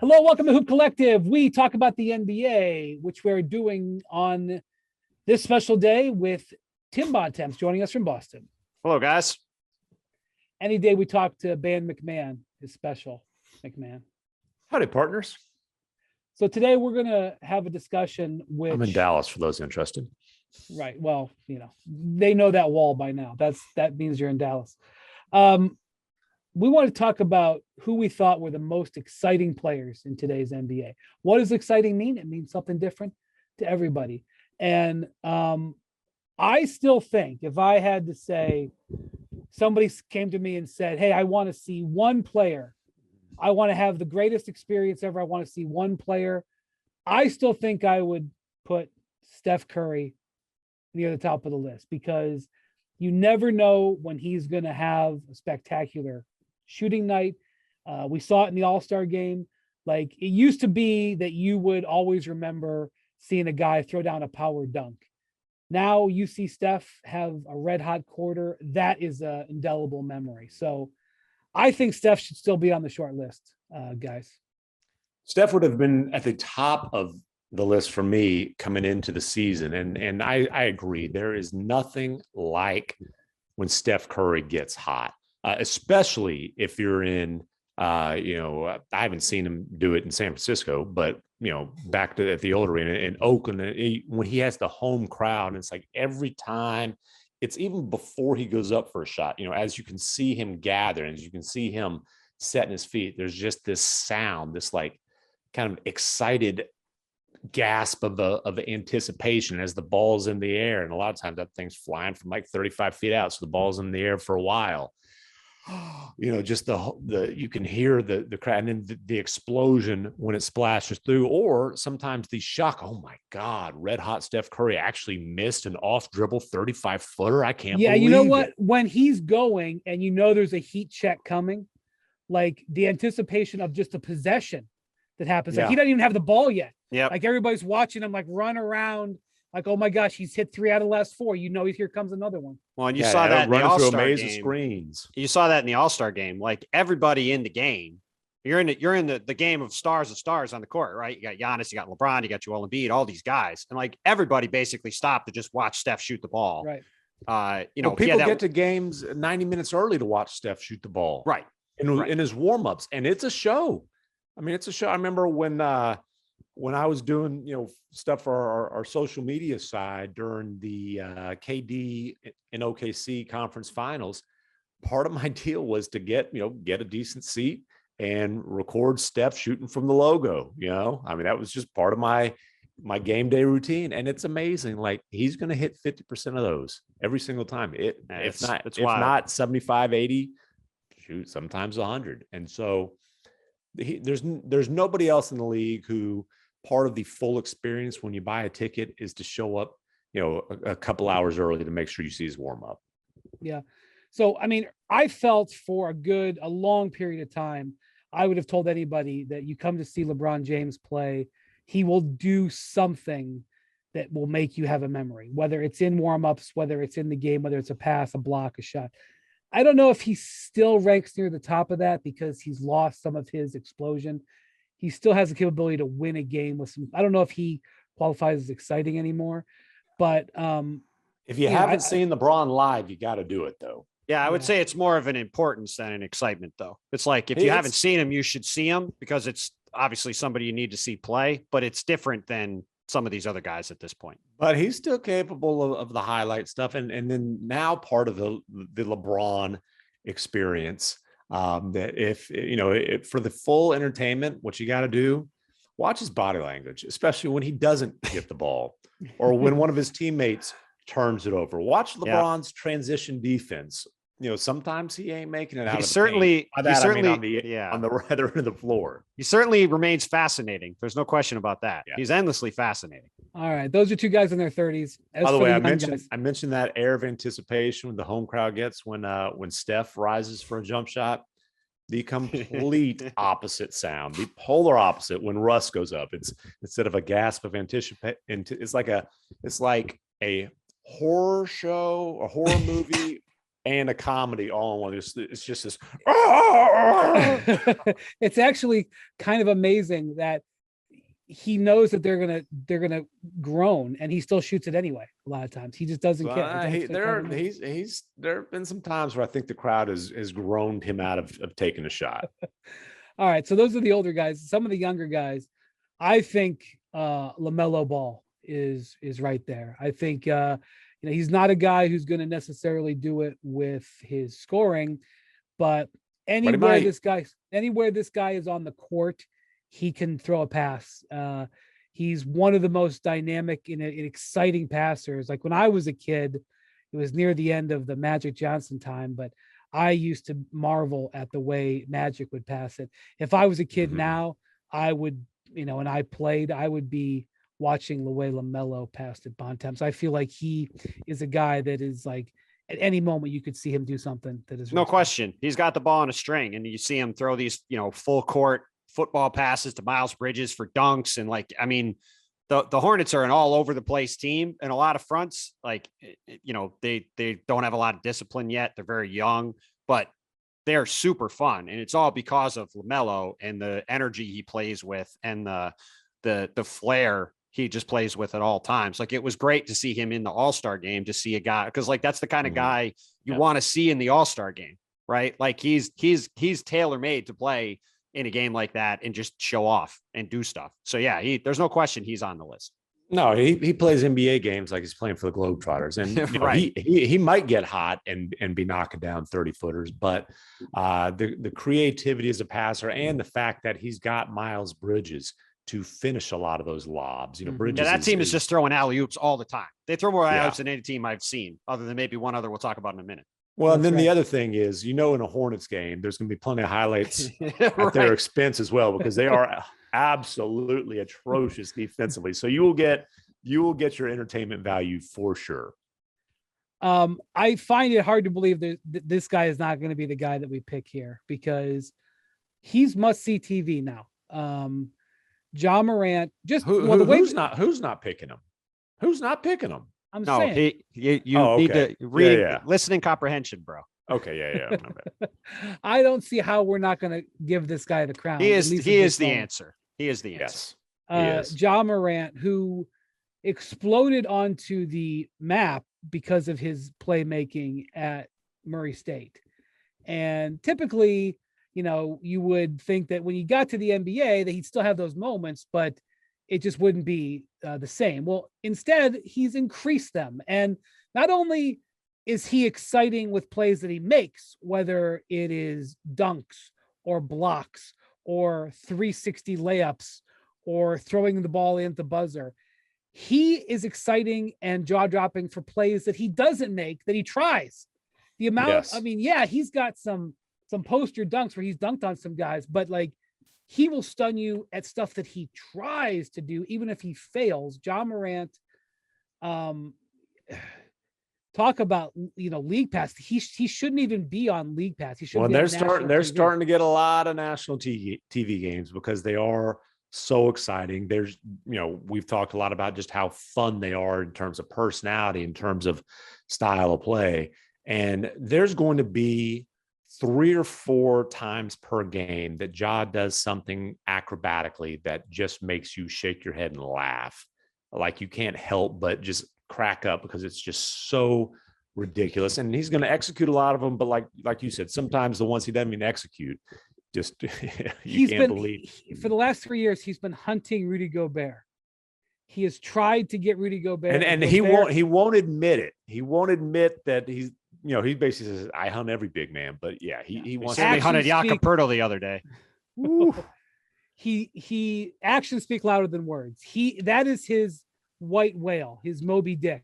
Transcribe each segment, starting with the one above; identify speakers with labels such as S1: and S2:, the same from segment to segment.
S1: Hello, welcome to Hoop Collective. We talk about the NBA, which we're doing on this special day with Tim Bontemps joining us from Boston.
S2: Hello, guys.
S1: Any day we talk to Ban MacMahon is special. MacMahon.
S3: Howdy, partners.
S1: So today we're going to have a discussion with...
S3: I'm in Dallas for those interested.
S1: Right. Well, they know that wall by now. That means you're in Dallas. We want to talk about who we thought were the most exciting players in today's NBA. What does exciting mean? It means something different to everybody. And I still think if I had to say, somebody came to me and said, hey, I want to see one player. I want to have the greatest experience ever. I want to see one player. I still think I would put Steph Curry near the top of the list because you never know when he's going to have a spectacular shooting night. We saw it in the All-Star game. Like, it used to be that you would always remember seeing a guy throw down a power dunk. Now you see Steph have a red hot quarter. That is an indelible memory. So I think Steph should still be on the short list, guys.
S3: Steph would have been at the top of the list for me coming into the season. And I agree. There is nothing like when Steph Curry gets hot. Especially if you're in, I haven't seen him do it in San Francisco, but, back at the old arena in Oakland, when he has the home crowd, and it's like every time, it's even before he goes up for a shot, as you can see him gather, and as you can see him setting his feet, there's just this sound, this like kind of excited gasp of anticipation as the ball's in the air. And a lot of times that thing's flying from like 35 feet out. So the ball's in the air for a while. Just the you can hear the crowd, and then the explosion when it splashes through, or sometimes the shock. Oh my God, red hot Steph Curry actually missed an off dribble 35 footer. I can't believe
S1: you know what?
S3: it.
S1: When he's going and there's a heat check coming, like the anticipation of just a possession that happens. Like he doesn't even have the ball yet.
S2: Yeah.
S1: Like everybody's watching him like run around. Like, oh my gosh, he's hit 3 out of the last 4. Here comes another one.
S2: Well, and you saw that in the All-Star game.
S3: Screens.
S2: You saw that in the All-Star game. Like everybody in the game, you're in the game of stars on the court, right? You got Giannis, you got LeBron, you got Joel Embiid, all these guys, and like everybody basically stopped to just watch Steph shoot the ball.
S1: Right.
S3: People get to games 90 minutes early to watch Steph shoot the ball.
S2: Right.
S3: In his warm-ups, and it's a show. I mean, it's a show. I remember when I was doing, stuff for our social media side during the KD and OKC conference finals, part of my deal was to get a decent seat and record Steph shooting from the logo. I mean, that was just part of my game day routine. And it's amazing. Like, he's going to hit 50% of those every single time. If not 75, 80, shoot, sometimes 100. And so there's nobody else in the league who, part of the full experience when you buy a ticket is to show up, a couple hours early to make sure you see his warm up.
S1: Yeah. So, I mean, I felt for a long period of time, I would have told anybody that you come to see LeBron James play, he will do something that will make you have a memory, whether it's in warm-ups, whether it's in the game, whether it's a pass, a block, a shot. I don't know if he still ranks near the top of that because he's lost some of his explosion. He still has the capability to win a game with some. I don't know if he qualifies as exciting anymore, but
S3: if you haven't seen LeBron live, you got to do it though.
S2: Yeah, I would say it's more of an importance than an excitement, though. It's like if you haven't seen him, you should see him because it's obviously somebody you need to see play, but it's different than some of these other guys at this point.
S3: But he's still capable of the highlight stuff, and then now part of the LeBron experience. That if for the full entertainment, what you got to do, watch his body language, especially when he doesn't get the ball or when one of his teammates turns it over. Watch LeBron's transition defense. Sometimes he ain't making it out. On the other end of the floor.
S2: He certainly remains fascinating. There's no question about that. Yeah. He's endlessly fascinating.
S1: All right, those are two guys in their 30s.
S3: By the way, I mentioned that air of anticipation when the home crowd gets when Steph rises for a jump shot. The complete opposite sound, the polar opposite when Russ goes up. It's instead of a gasp of anticipation, it's like a horror show, a horror movie and a comedy all in one. It's just this.
S1: It's actually kind of amazing that he knows that they're gonna groan, and he still shoots it anyway. A lot of times, he just doesn't care.
S3: There have been some times where I think the crowd has groaned him out of taking a shot.
S1: All right, so those are the older guys. Some of the younger guys, I think LaMelo Ball is right there. I think he's not a guy who's going to necessarily do it with his scoring, but anywhere this guy is on the court, he can throw a pass. He's one of the most dynamic and exciting passers. Like when I was a kid, it was near the end of the Magic Johnson time, but I used to marvel at the way Magic would pass it. If I was a kid now, I would, and I played, I would be watching the way LaMelo passed at Bontemps. I feel like he is a guy that is like, at any moment you could see him do something that is
S2: no question. He's got the ball on a string, and you see him throw these, full court football passes to Miles Bridges for dunks. And the Hornets are an all over the place team and a lot of fronts. They don't have a lot of discipline yet. They're very young, but they're super fun. And it's all because of LaMelo and the energy he plays with and the flair he just plays with at all times. Like, it was great to see him in the All-Star game, to see a guy, because that's the kind of guy you want to see in the All-Star game, right? Like he's tailor-made to play in a game like that and just show off and do stuff. So yeah, there's no question he's on the list.
S3: No, he plays NBA games like he's playing for the Globetrotters, and
S2: right.
S3: he might get hot and be knocking down 30-footers, but the creativity as a passer and the fact that he's got Miles Bridges to finish a lot of those lobs. Bridges.
S2: Yeah, that team is just throwing alley-oops all the time. They throw more alley-oops than any team I've seen, other than maybe one other we'll talk about in a minute.
S3: Well, and then the other thing is, in a Hornets game, there's going to be plenty of highlights at their expense as well, because they are absolutely atrocious defensively. So you will get your entertainment value for sure.
S1: I find it hard to believe that this guy is not going to be the guy that we pick here, because he's must-see TV now. Ja Morant, who's
S3: not picking him? Who's not picking him?
S1: I'm saying
S2: you need to read listening comprehension, bro.
S3: Okay, yeah.
S1: I don't see how we're not going to give this guy the crown.
S2: He is the answer. He is the answer.
S3: Yes.
S1: Ja Morant, who exploded onto the map because of his playmaking at Murray State. And typically, you would think that when he got to the NBA that he'd still have those moments, but it just wouldn't be the same. Well, instead, he's increased them. And not only is he exciting with plays that he makes, whether it is dunks or blocks or 360 layups or throwing the ball in at the buzzer, he is exciting and jaw-dropping for plays that he doesn't make, that he tries. The amount, he's got some poster dunks where he's dunked on some guys, but he will stun you at stuff that he tries to do, even if he fails. Ja Morant, talk about league pass. He shouldn't even be on league pass. He should.
S3: Well, they're starting to get a lot of national TV games because they are so exciting. There's we've talked a lot about just how fun they are in terms of personality, in terms of style of play, and there's going to be 3 or 4 times per game that Ja does something acrobatically that just makes you shake your head and laugh. Like you can't help but just crack up because it's just so ridiculous. And he's going to execute a lot of them. But like you said, sometimes the ones he doesn't even execute, just you can't believe.
S1: For the last 3 years, he's been hunting Rudy Gobert. He has tried to get Rudy Gobert.
S3: And he won't admit it. He won't admit that he's, he basically says, I hunt every big man, but yeah, he wants
S2: to. He hunted Jakob Poeltl the other day.
S1: He actions speak louder than words. That is his white whale, his Moby Dick.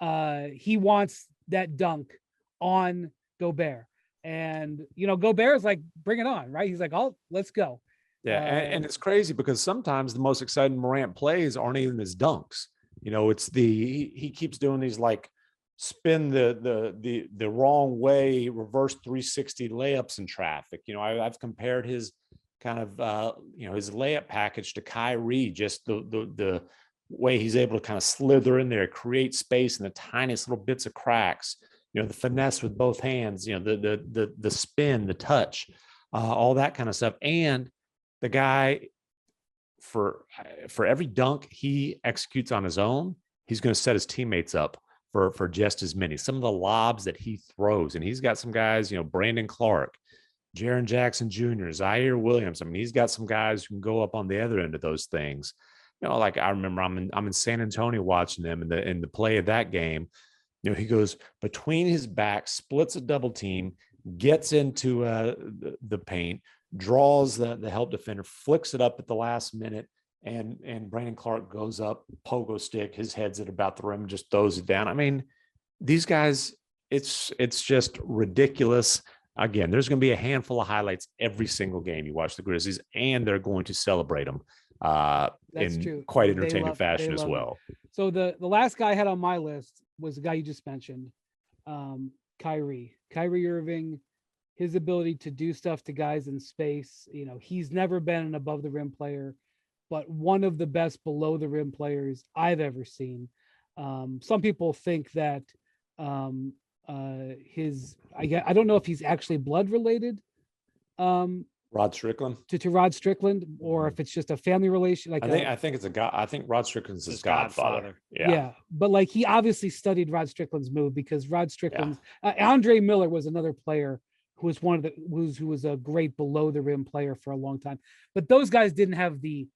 S1: He wants that dunk on Gobert, and Gobert is like, bring it on, right? He's like, oh, let's go.
S3: Yeah, and it's crazy because sometimes the most exciting Morant plays aren't even his dunks. It's he keeps doing these spin the wrong way, reverse 360 layups in traffic. I've compared his kind of his layup package to Kyrie, just the way he's able to kind of slither in there, create space in the tiniest little bits of cracks. the finesse with both hands, the spin, the touch, all that kind of stuff. And the guy, for every dunk he executes on his own, he's going to set his teammates up for just as many. Some of the lobs that he throws, and he's got some guys, Brandon Clark, Jaren Jackson Jr., Zaire Williams. I mean, he's got some guys who can go up on the other end of those things. Like I remember I'm in San Antonio watching them in the play of that game. He goes between his back, splits a double team, gets into the paint, draws the help defender, flicks it up at the last minute, and Brandon Clark goes up, pogo stick, his head's at about the rim, just throws it down. I mean, these guys, it's just ridiculous. Again, there's going to be a handful of highlights every single game you watch the Grizzlies, and they're going to celebrate them in true. Quite entertaining fashion as well.
S1: It. So the last guy I had on my list was the guy you just mentioned, Kyrie Irving. His ability to do stuff to guys in space. He's never been an above the rim player, but one of the best below the rim players I've ever seen. Some people think that I don't know if he's actually blood related.
S3: Rod Strickland
S1: to Rod Strickland, or if it's just a family relation.
S3: I think it's a guy. I think Rod Strickland's his godfather.
S1: Yeah. But he obviously studied Rod Strickland's move, because Rod Strickland's Andre Miller was another player who was who was a great below the rim player for a long time. But those guys didn't have the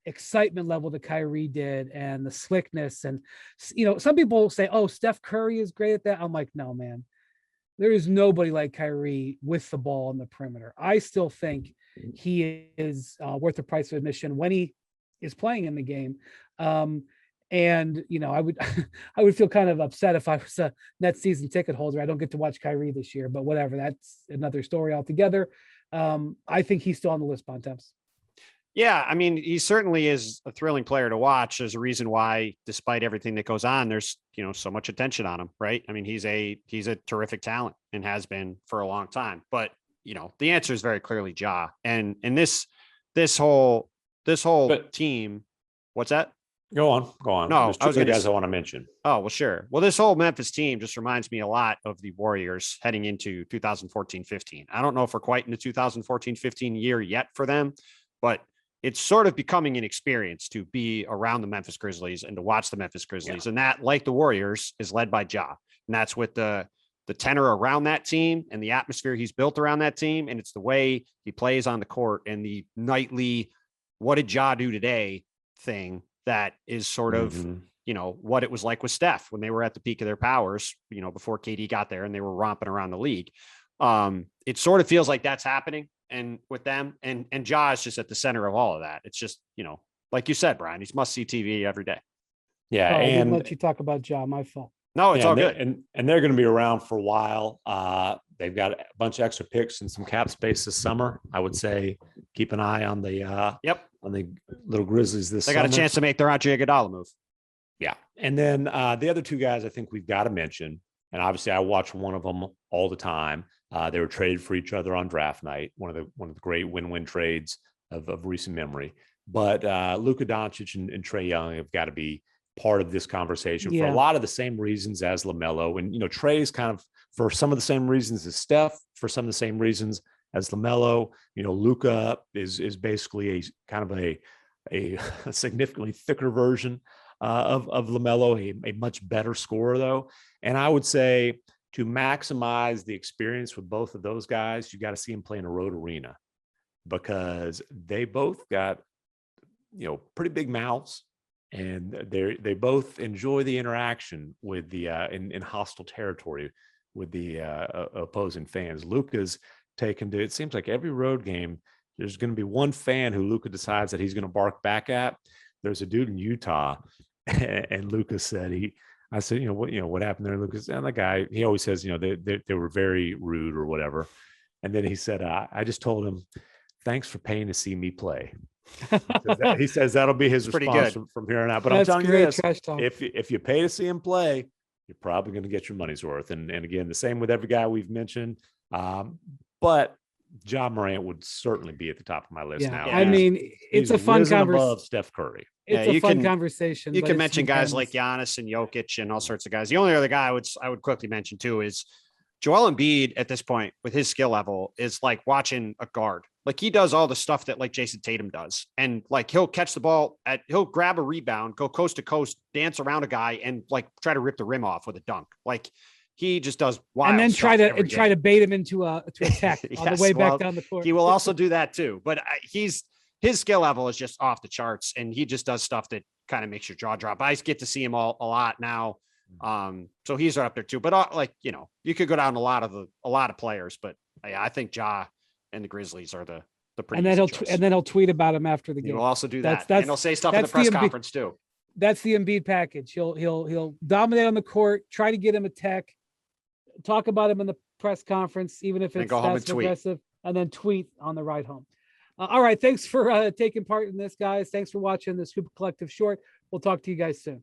S1: excitement level that Kyrie did and the slickness. And some people say, "Oh, Steph Curry is great at that." I'm like, no, man. There is nobody like Kyrie with the ball on the perimeter. I still think he is worth the price of admission when he is playing in the game. And I would feel kind of upset if I was a net season ticket holder. I don't get to watch Kyrie this year, but whatever. That's another story altogether. I think he's still on the list, Bontemps.
S2: Yeah, I mean, he certainly is a thrilling player to watch. There's a reason why, despite everything that goes on, there's so much attention on him, right? I mean, he's a terrific talent and has been for a long time. But the answer is very clearly Ja. And this whole team. What's that?
S3: Go on.
S2: No,
S3: there's two guys I want to mention.
S2: Oh, well, sure. Well, this whole Memphis team just reminds me a lot of the Warriors heading into 2014-15. I don't know if we're quite in the 2014-15 year yet for them, but it's sort of becoming an experience to be around the Memphis Grizzlies and to watch the Memphis Grizzlies. Yeah. And that, like the Warriors, is led by Ja. And that's with the tenor around that team and the atmosphere he's built around that team. And it's the way he plays on the court and the nightly, what did Ja do today thing that is sort of, what it was like with Steph when they were at the peak of their powers, before KD got there and they were romping around the league. It sort of feels like that's happening. And with them and Ja is just at the center of all of that. It's just, like you said, Brian, he's must-see TV every day.
S3: Yeah.
S1: I
S3: and
S1: didn't let you talk about Ja, my fault.
S2: No, it's all good.
S3: And they're going to be around for a while. They've got a bunch of extra picks and some cap space this summer. I would say keep an eye on the on the little Grizzlies this summer.
S2: They got a chance to make their Andre Iguodala move.
S3: Yeah. And then the other two guys I think we've got to mention, and obviously I watch one of them all the time. They were traded for each other on draft night, one of the great win-win trades of recent memory. But Luka Doncic and Trae Young have got to be part of this conversation for a lot of the same reasons as LaMelo. And, Trae's kind of for some of the same reasons as Steph, for some of the same reasons as LaMelo. Luka is basically a kind of a significantly thicker version of LaMelo, a much better scorer, though. And I would say, to maximize the experience with both of those guys, you got to see them play in a road arena, because they both got, pretty big mouths, and they both enjoy the interaction with the in hostile territory with the opposing fans. Luka's taken to, it seems like every road game, there's going to be one fan who Luka decides that he's going to bark back at. There's a dude in Utah, and Luka said I said, what happened there, Lucas? And the guy, he always says, they were very rude or whatever. And then he said, I just told him, thanks for paying to see me play. He says that'll be his response from here on out. But I'm telling you this, if you pay to see him play, you're probably going to get your money's worth. And again, the same with every guy we've mentioned. But Ja Morant would certainly be at the top of my list now.
S1: I mean, it's
S3: He's
S1: a fun
S3: risen
S1: conversation.
S3: above Steph Curry.
S1: It's a fun conversation.
S2: You
S1: but
S2: can
S1: it's
S2: mention guys like
S1: unanimous.
S2: Giannis and Jokic and all sorts of guys. The only other guy I would quickly mention too is Joel Embiid at this point with his skill level is like watching a guard. Like he does all the stuff that like Jason Tatum does. And like he'll catch the ball he'll grab a rebound, go coast to coast, dance around a guy and like try to rip the rim off with a dunk. Like he just does wild
S1: and then
S2: stuff
S1: try to bait him into a tech on the way back down the court.
S2: He will also do that too. But his skill level is just off the charts and he just does stuff that kind of makes your jaw drop. I get to see him a lot now. So he's right up there too, but like, you know, you could go down a lot of players, but I think Ja and the Grizzlies are the pretty.
S1: And then he'll tweet about him after the game.
S2: He'll also do that. And he'll say stuff in the press conference too.
S1: That's the Embiid package. He'll dominate on the court, try to get him a tech, talk about him in the press conference, even if it's aggressive, and then tweet on the ride home. All right. Thanks for taking part in this, guys. Thanks for watching this Hoop Collective Short. We'll talk to you guys soon.